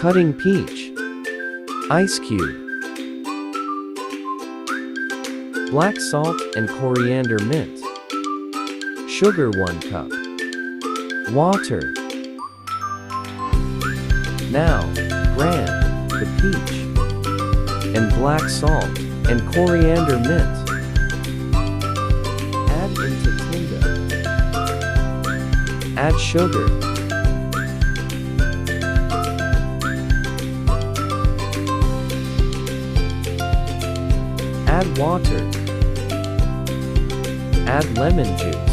Cutting peach. Ice cube. Black salt and coriander mint. Sugar 1 cup. Water. Now, grind the peach and black salt and coriander mint. Add into tinder. Add sugar. Add water. Add lemon juice.